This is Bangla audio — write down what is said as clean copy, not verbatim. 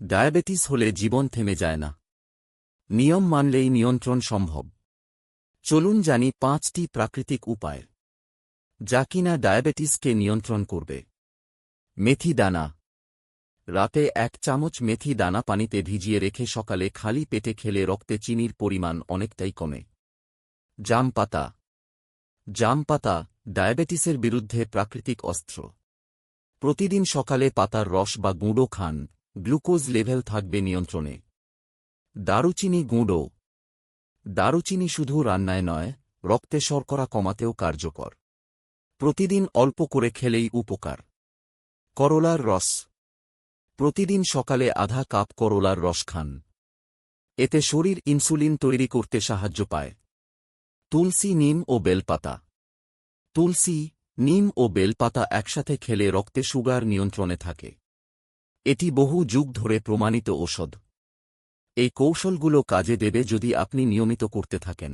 ডায়াবেটিস হলে জীবন থেমে যায় না। নিয়ম মানলেই নিয়ন্ত্রণ সম্ভব। চলুন জানি 5টি প্রাকৃতিক উপায় যা কিনা ডায়াবেটিসকে নিয়ন্ত্রণ করবে। মেথি দানা। রাতে 1 চামচ মেথি দানা পানিতে ভিজিয়ে রেখে সকালে খালি পেটে খেলে রক্তে চিনির পরিমাণ অনেকটাই কমে। জাম পাতা। জাম পাতা ডায়াবেটিসের বিরুদ্ধে প্রাকৃতিক অস্ত্র। প্রতিদিন সকালে পাতার রস বা গুঁড়ো খান, গ্লুকোজ লেভেল থাকবে নিয়ন্ত্রণে। দারুচিনি গুঁড়ো। দারুচিনি শুধু রান্নায় নয়, রক্তে শর্করা কমাতেও কার্যকর। প্রতিদিন অল্প করে খেলেই উপকার। করলার রস। প্রতিদিন সকালে আধা কাপ করলার রস খান। এতে শরীর ইনসুলিন তৈরি করতে সাহায্য পায়। তুলসী, নিম ও বেলপাতা। তুলসী, নিম ও বেলপাতা একসাথে খেলে রক্তে সুগার নিয়ন্ত্রণে থাকে। এটি বহু যুগ ধরে প্রমাণিত ঔষধ। এই কৌশলগুলো কাজে দেবে যদি আপনি নিয়মিত করতে থাকেন।